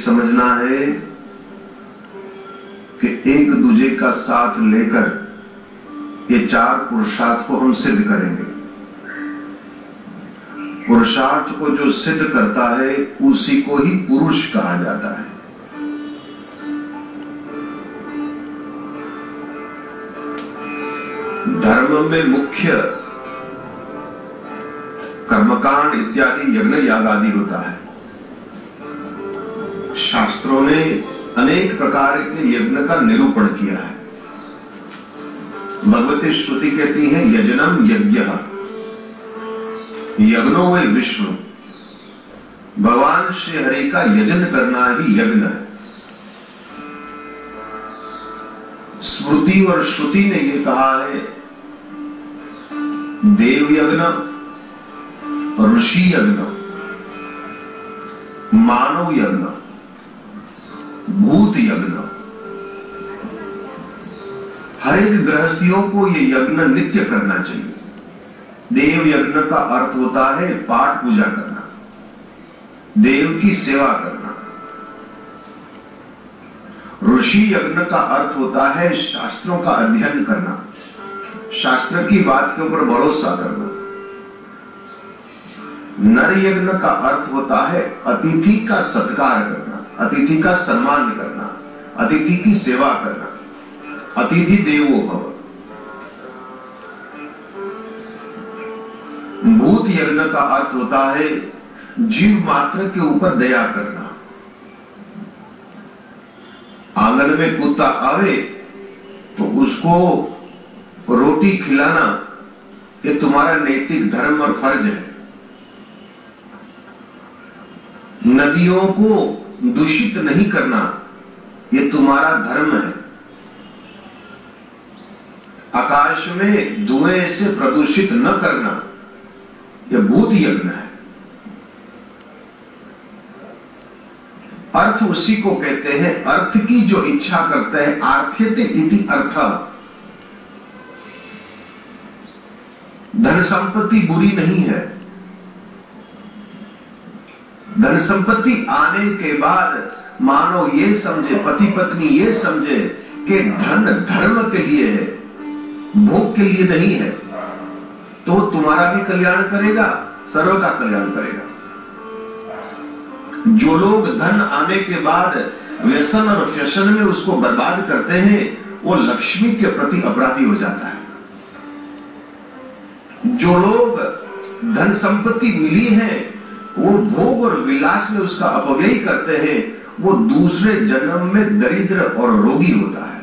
समझना है कि एक दूजे का साथ लेकर ये 4 पुरुषार्थ को हम सिद्ध करेंगे। पुरुषार्थ को जो सिद्ध करता है उसी को ही पुरुष कहा जाता है। धर्म में मुख्य कर्मकांड इत्यादि यज्ञ याग आदि होता है। शास्त्रों ने अनेक प्रकार के यज्ञ का निरूपण किया है। भगवती श्रुति कहती है यजनम यज्ञः यज्ञो वै विष्णु। भगवान श्री हरि का यजन करना ही यज्ञ है। स्मृति और श्रुति ने यह कहा है देव यज्ञ, ऋषि यज्ञ, मानव यज्ञ, भूत यज्ञ। हर एक गृहस्थियों को यह यज्ञ नित्य करना चाहिए। देव यज्ञ का अर्थ होता है पाठ पूजा करना, देव की सेवा करना। ऋषि यज्ञ का अर्थ होता है शास्त्रों का अध्ययन करना, शास्त्र की बात के ऊपर भरोसा करना। नर यज्ञ का अर्थ होता है अतिथि का सत्कार करना, अतिथि का सम्मान करना, अतिथि की सेवा करना। अतिथि देवो भव। भूत यज्ञ का अर्थ होता है जीव मात्र के ऊपर दया करना। आंगन में कुत्ता आवे तो उसको रोटी खिलाना ये तुम्हारा नैतिक धर्म और फर्ज है। नदियों को दूषित नहीं करना ये तुम्हारा धर्म है। आकाश में धुएं से प्रदूषित न करना यह भूत यज्ञ है। अर्थ उसी को कहते हैं, अर्थ की जो इच्छा करते हैं। आर्थ्यते इति अर्थ। धन संपत्ति बुरी नहीं है। धन संपत्ति आने के बाद मानो ये समझे, पति पत्नी ये समझे कि धन धर्म के लिए है, भोग के लिए नहीं है, तो तुम्हारा भी कल्याण करेगा, सर्व का कल्याण करेगा। जो लोग धन आने के बाद व्यसन और फ्यसन में उसको बर्बाद करते हैं वो लक्ष्मी के प्रति अपराधी हो जाता है। जो लोग धन संपत्ति मिली है वो भोग और विलास में उसका अपव्यय करते हैं वो दूसरे जन्म में दरिद्र और रोगी होता है।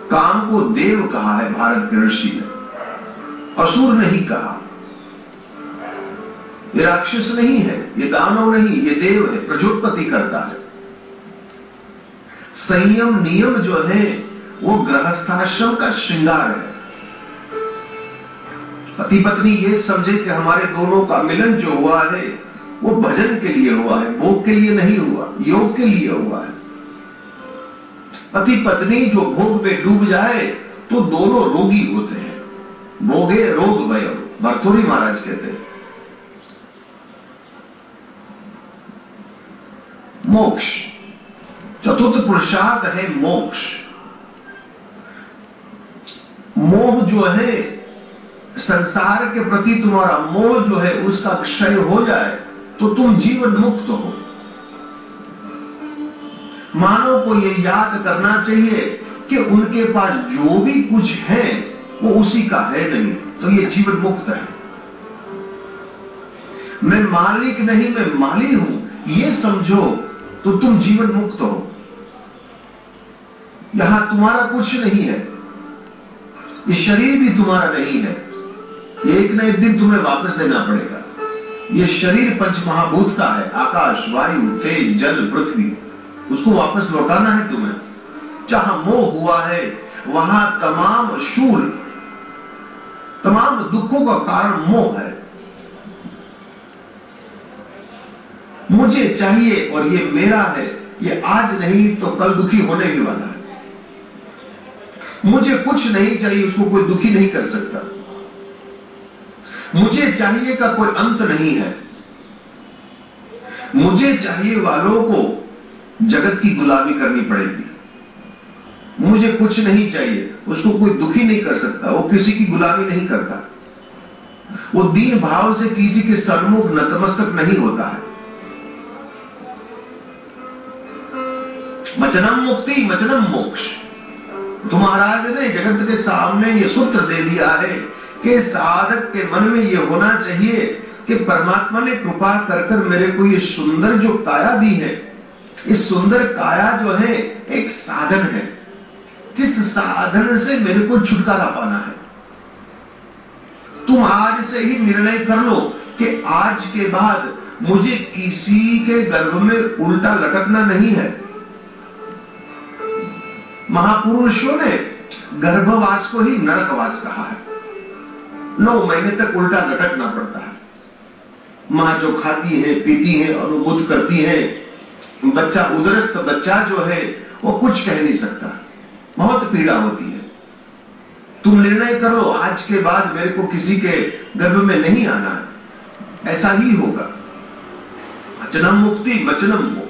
काम को देव कहा है भारत के ऋषि ने, असुर नहीं कहा। ये राक्षस नहीं है, ये दानव नहीं, ये देव है, प्रजोत्पत्ति करता है। संयम नियम जो है वो गृहस्थाश्रम का श्रृंगार है। पति पत्नी ये समझे कि हमारे दोनों का मिलन जो हुआ है वो भजन के लिए हुआ है, भोग के लिए नहीं हुआ, योग के लिए हुआ है। पति पत्नी जो भोग में डूब जाए तो दोनों रोगी होते हैं। भोगे रोग भय, भरथोरी महाराज कहते हैं। मोक्ष, चतुर्थ पुरुषार्थ है मोक्ष। मोह जो है संसार के प्रति तुम्हारा मोह जो है उसका क्षय हो जाए तो तुम जीवन मुक्त हो। मानव को यह याद करना चाहिए कि उनके पास जो भी कुछ है वो उसी का है नहीं, तो ये जीवन मुक्त है। मैं मालिक नहीं, मैं माली हूं, ये समझो तो तुम जीवन मुक्त हो। यहां तुम्हारा कुछ नहीं है, ये शरीर भी तुम्हारा नहीं है, एक न एक दिन तुम्हें वापस देना पड़ेगा। ये शरीर पंच महाभूत का है, आकाश, वायु, तेज, जल, पृथ्वी, उसको वापस लौटाना है तुम्हें। जहां मोह हुआ है वहां तमाम शूल, तमाम दुखों का कारण मोह है। मुझे चाहिए और ये मेरा है, ये आज नहीं तो कल दुखी होने ही वाला है। मुझे कुछ नहीं चाहिए, उसको कोई दुखी नहीं कर सकता। मुझे चाहिए का कोई अंत नहीं है। मुझे चाहिए वालों को जगत की गुलामी करनी पड़ेगी। मुझे कुछ नहीं चाहिए, उसको कोई दुखी नहीं कर सकता, वो किसी की गुलामी नहीं करता, वो दीन भाव से किसी के सन्मुख नतमस्तक नहीं होता है। वचनम मुक्ति वचनम मोक्ष। तो महाराज ने जगत के सामने ये सूत्र दे दिया है कि साधक के मन में ये होना चाहिए कि परमात्मा ने कृपा कर कर मेरे को ये सुंदर जो काया दी है, इस सुंदर काया जो है एक साधन है, जिस साधन से मेरे को छुटकारा पाना है। तुम आज से ही निर्णय कर लो कि आज के बाद मुझे किसी के गर्भ में उल्टा लटकना नहीं है। महापुरुषों ने गर्भवास को ही नरकवास कहा है। 9 महीने तक उल्टा लटकना पड़ता है। मां जो खाती है, पीती है, अनुभूत करती है, बच्चा उदरस्थ बच्चा जो है वो कुछ कह नहीं सकता, बहुत पीड़ा होती है। तुम निर्णय करो आज के बाद मेरे को किसी के गर्भ में नहीं आना है, ऐसा ही होगा। वचनम मुक्ति वचनम मोक्ष।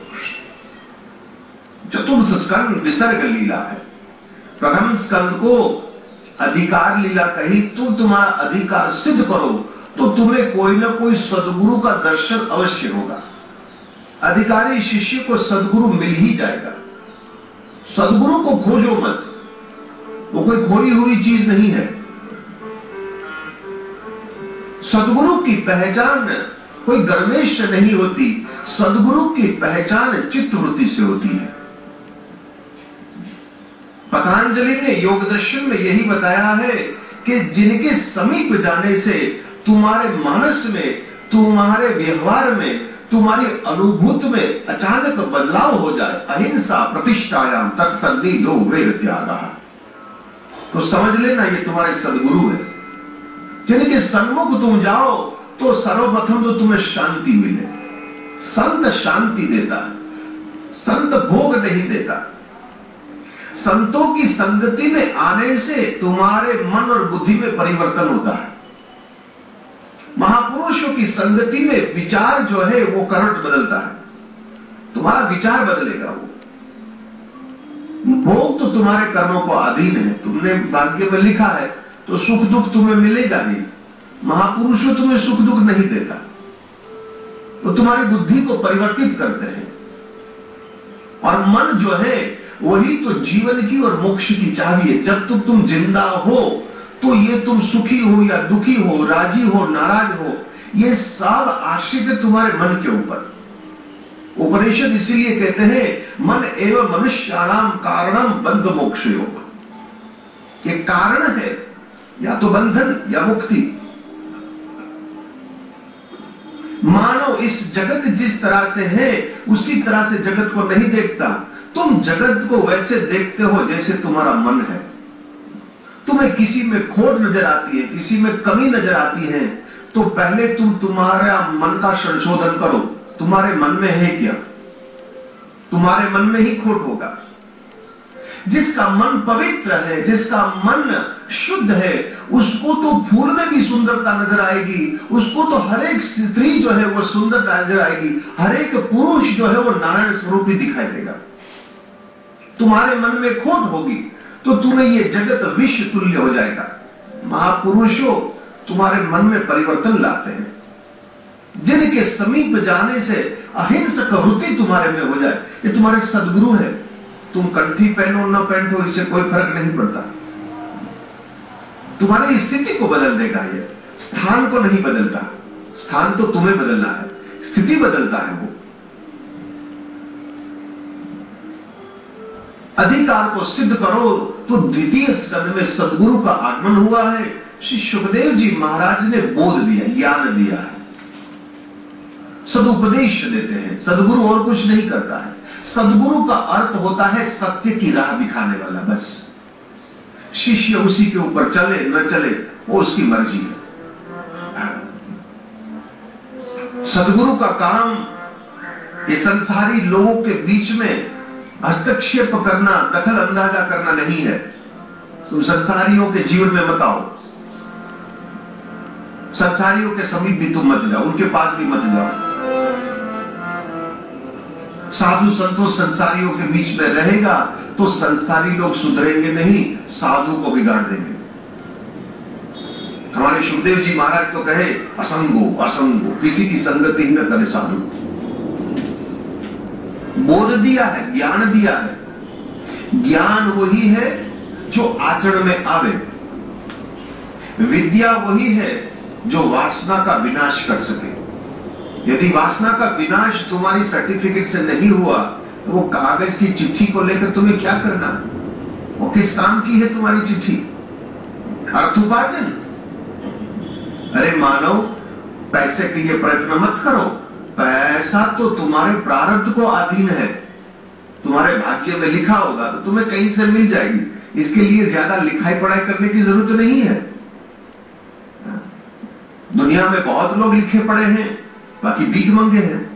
चतुर्थ स्कंद विसर्ग लीला है। प्रथम स्कंद को अधिकार लीला कही। तुम तुम्हारा अधिकार सिद्ध करो तो तुम्हें कोई ना कोई सदगुरु का दर्शन अवश्य होगा। अधिकारी शिष्य को सदगुरु मिल ही जाएगा। सदगुरु को खोजो मत, वो कोई खोई हुई चीज नहीं है। सदगुरु की पहचान कोई गर्वेश नहीं होती, सदगुरु की पहचान चित्तवृत्ति से होती है। पतंजलि ने योग दर्शन में यही बताया है कि जिनके समीप जाने से तुम्हारे मानस में, तुम्हारे व्यवहार में, तुम्हारी अनुभूति में अचानक बदलाव हो जाए, अहिंसा प्रतिष्ठायाम तत्सन्निधो वेद त्यागा, तो समझ लेना ये तुम्हारे सदगुरु है। जिनके सन्मुख तुम जाओ तो सर्वप्रथम तो तुम्हें शांति मिले। संत शांति देता है, संत भोग नहीं देता। संतों की संगति में आने से तुम्हारे मन और बुद्धि में परिवर्तन होता है। महापुरुषों की संगति में विचार जो है वो करंट बदलता है, तुम्हारा विचार बदलेगा। वो भोग तो तुम्हारे कर्मों को अधीन है, तुमने भाग्य में लिखा है तो सुख दुख तुम्हें मिलेगा ही। महापुरुषों तुम्हें सुख दुख नहीं देता, वो तुम्हारी बुद्धि को परिवर्तित करते हैं। और मन जो है वही तो जीवन की और मोक्ष की चाबी है। जब तक तुम जिंदा हो तो ये तुम सुखी हो या दुखी हो, राजी हो नाराज हो, ये सब आश्रित है तुम्हारे मन के ऊपर। उपनिषद इसीलिए कहते हैं मन एवं मनुष्याणाम कारणम बंध मोक्ष योग। ये कारण है या तो बंधन या मुक्ति। मानो इस जगत जिस तरह से है उसी तरह से जगत को नहीं देखता। तुम जगत को वैसे देखते हो जैसे तुम्हारा मन है। तुम्हें किसी में खोट नजर आती है, किसी में कमी नजर आती है, तो पहले तुम तुम्हारा मन का संशोधन करो। तुम्हारे मन में है क्या? तुम्हारे मन में ही खोट होगा। जिसका मन पवित्र है, जिसका मन शुद्ध है, उसको तो फूल में भी सुंदरता नजर आएगी, उसको तो हर एक स्त्री जो है वो सुंदर नजर आएगी, हर एक पुरुष जो है वो नारायण स्वरूप ही दिखाई देगा। तुम्हारे मन में खोट होगी तो तुम्हें ये जगत विष तुल्य हो जाएगा। महापुरुषों तुम्हारे मन में परिवर्तन लाते हैं। जिनके समीप जाने से अहिंसक वृत्ति तुम्हारे में हो जाए, ये तुम्हारे सदगुरु है। तुम कंठी पहनो न पहनो इससे कोई फर्क नहीं पड़ता। तुम्हारी स्थिति को बदल देगा ये, स्थान को नहीं बदलता। स्थान तो तुम्हें बदलना है, स्थिति बदलता है वो। अधिकार को सिद्ध करो तो द्वितीय स्कंद में सदगुरु का आगमन हुआ है। श्री सुखदेव जी महाराज ने बोध दिया, ज्ञान दिया है, सदुपदेश देते हैं। सदगुरु और कुछ नहीं करता है। सदगुरु का अर्थ होता है सत्य की राह दिखाने वाला। बस शिष्य उसी के ऊपर चले न चले वो उसकी मर्जी है। सदगुरु का काम ये संसारी लोगों के बीच में हस्तक्षेप करना, दखल अंदाजा करना नहीं है। तुम संसारियों के जीवन में मत आओ। संसारियों के समीप भी तुम मत जाओ, उनके पास भी मत जाओ। साधु संतों संसारियों के बीच में रहेगा तो संसारी लोग सुधरेंगे नहीं, साधु को बिगाड़ देंगे। हमारे सुखदेव जी महाराज तो कहे असंगो असंगो, किसी की संगति ही न करे साधु। बोध दिया है, ज्ञान दिया है। ज्ञान वही है जो आचरण में आवे, विद्या वही है जो वासना का विनाश कर सके। यदि वासना का विनाश तुम्हारी सर्टिफिकेट से नहीं हुआ तो वो कागज की चिट्ठी को लेकर तुम्हें क्या करना? वो किस काम की है तुम्हारी चिट्ठी? अर्थोपार्जन। अरे मानव, पैसे के लिए प्रयत्न मत करो, पैसा तो तुम्हारे प्रारब्ध को अधीन है। तुम्हारे भाग्य में लिखा होगा तो तुम्हें कहीं से मिल जाएगी। इसके लिए ज्यादा लिखाई पढ़ाई करने की जरूरत नहीं है। दुनिया में बहुत लोग लिखे पढ़े हैं, बाकी भीख मंगे हैं।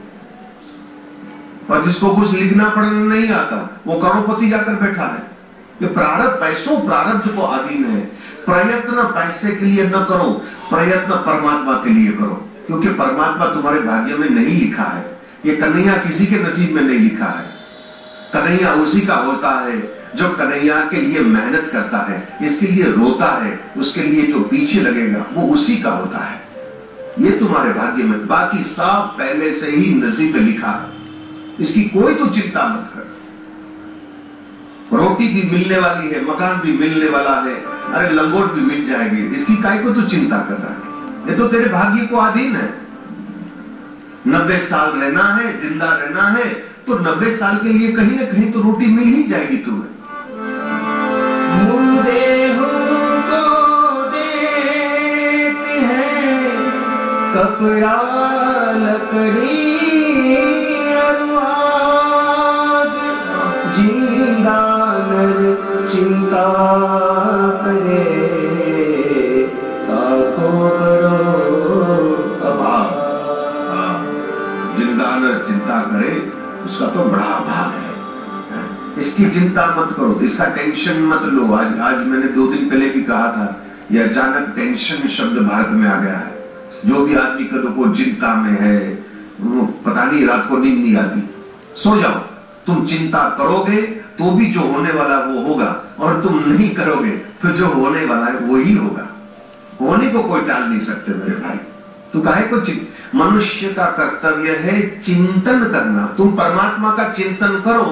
और जिसको कुछ लिखना पढ़ना नहीं आता वो करोड़पति जाकर बैठा है। ये प्रारब्ध, पैसों प्रारब्ध को अधीन है। प्रयत्न पैसे के लिए न करो, प्रयत्न परमात्मा के लिए करो, क्योंकि परमात्मा तुम्हारे भाग्य में नहीं लिखा है। ये कन्हैया किसी के नसीब में नहीं लिखा है। कन्हैया उसी का होता है जो कन्हैया के लिए मेहनत करता है, इसके लिए रोता है, उसके लिए जो पीछे लगेगा वो उसी का होता है। ये तुम्हारे भाग्य में, बाकी सब पहले से ही नसीब में लिखा है। इसकी कोई तो चिंता मत कर। रोटी भी मिलने वाली है, मकान भी मिलने वाला है, अरे लंगोट भी मिल जाएगी, इसकी काय को तो चिंता कर रहा है? ये तो तेरे भाग्य को अधीन है। 90 साल रहना है, जिंदा रहना है, तो 90 साल के लिए कहीं ना कहीं तो रोटी मिल ही जाएगी तुम्हें। कपड़ा लकड़ी अनुवाद, जिंदा नर चिंता करे, ताको बड़ो अभाव। जिंदा नर चिंता करे, उसका तो बड़ा अभाव है। इसकी चिंता मत करो, इसका टेंशन मत लो। आज मैंने 2 दिन पहले भी कहा था, यह अचानक टेंशन शब्द भारत में आ गया है। जो भी आदमी को चिंता में है, वो पता नहीं रात को नींद नहीं आती। सो जाओ। तुम चिंता करोगे तो भी जो होने वाला वो होगा, और तुम नहीं करोगे तो जो होने वाला है वो ही होगा। होने को कोई टाल नहीं सकते मेरे भाई। तो काहे को मनुष्य का कर्तव्य है चिंतन करना। तुम परमात्मा का चिंतन करो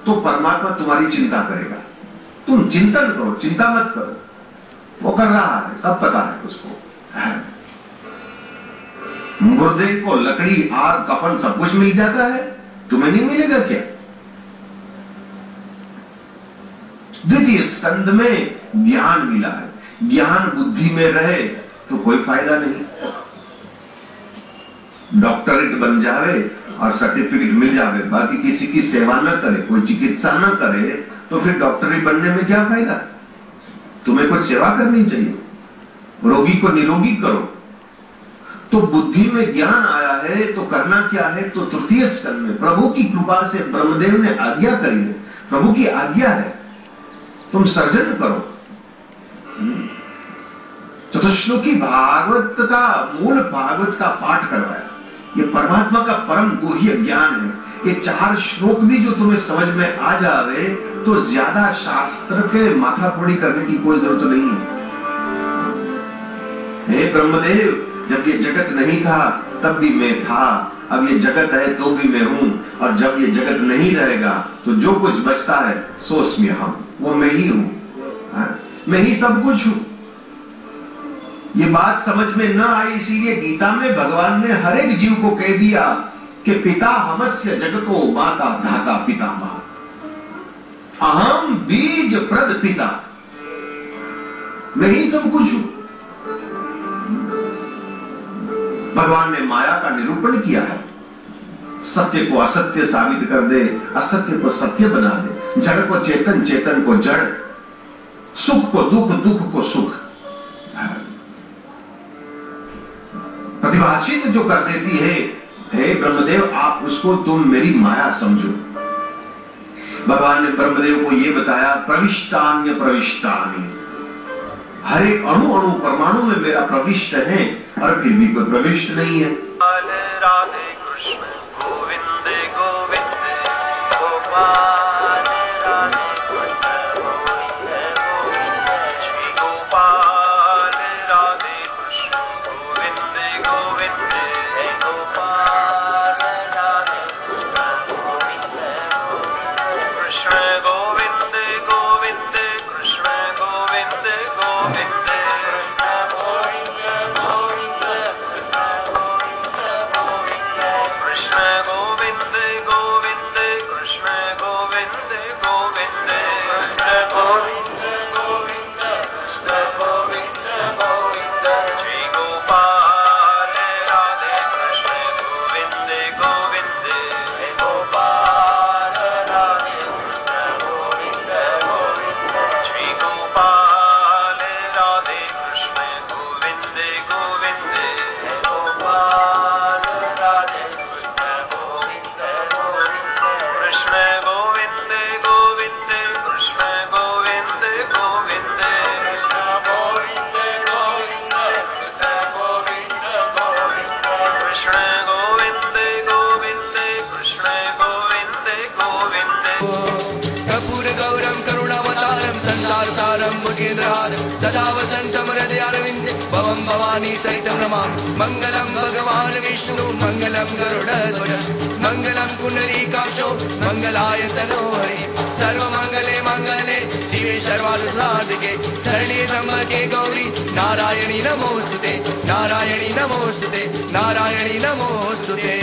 तो परमात्मा तुम्हारी चिंता करेगा। तुम चिंतन करो, चिंता मत करो। वो कर रहा है, सब पता है उसको। मुर्दे को लकड़ी, आग, कफन सब कुछ मिल जाता है, तुम्हें नहीं मिलेगा क्या? द्वितीय स्कंद में ज्ञान मिला है। ज्ञान बुद्धि में रहे तो कोई फायदा नहीं। डॉक्टरेट बन जावे और सर्टिफिकेट मिल जावे, बाकी किसी की सेवा न करे, कोई चिकित्सा न करे, तो फिर डॉक्टरेट बनने में क्या फायदा? तुम्हें कुछ सेवा करनी चाहिए, रोगी को निरोगी करो। तो बुद्धि में ज्ञान आया है तो करना क्या है? तो तृतीय स्कंद में प्रभु की कृपा से ब्रह्मदेव ने आज्ञा करी है, प्रभु की आज्ञा है, तुम सर्जन करो। चतुश्लोकी भागवत का मूल भागवत का पाठ करवाया। ये परमात्मा का परम गुह्य ज्ञान है। ये 4 श्लोक भी जो तुम्हें समझ में आ जावे तो ज्यादा शास्त्र के माथाफोड़ी करने की कोई जरूरत नहीं है। हे ब्रह्मदेव, जब ये जगत नहीं था तब भी मैं था, अब ये जगत है तो भी मैं हूं, और जब ये जगत नहीं रहेगा तो जो कुछ बचता है सो उसमें हम, वो मैं ही हूं। मैं ही सब कुछ हूं। ये बात समझ में न आई, इसीलिए गीता में भगवान ने हर एक जीव को कह दिया कि पिता हमस्य जगतो माता धाता पितामह, अहम बीज प्रद पिता। मैं ही सब कुछ हूं। भगवान ने माया का निरूपण किया है। सत्य को असत्य साबित कर दे, असत्य को सत्य बना दे, जड़ को चेतन, चेतन को जड़, सुख को दुख, दुख को सुख। प्रतिभाषित जो कर देती है, हे ब्रह्मदेव आप उसको तुम मेरी माया समझो। भगवान ने ब्रह्मदेव को यह बताया, प्रविष्टान्य प्रविष्टानि, हर एक अणु अणु परमाणु में मेरा प्रविष्ट है, और फिर भी कोई प्रविष्ट नहीं है। राधे कृष्ण गोविंद गोविंद गोपाल राधे कृष्ण गोविंद गोविंद श्री गोपाल राधे कृष्ण गोविंद गोविंद गोपाल राधे कृष्ण गोविंद कृष्ण गोविंद गोविंद कृष्ण गोविंद गोविंद सदा वसन्तं हृदयारविन्दे भवं भवानी सहितं नमामि मङ्गलं भगवान् विष्णु मङ्गलं गरुडध्वज मङ्गलं पुण्डरीकाक्षो मङ्गलाय तनोहरि सर्वमङ्गले मङ्गले शिवे सर्वार्थसाधिके शरण्ये त्र्यम्बके गौरी नारायणी नमोस्तुते नारायणी नमोस्तुते नारायणी नमोस्तुते।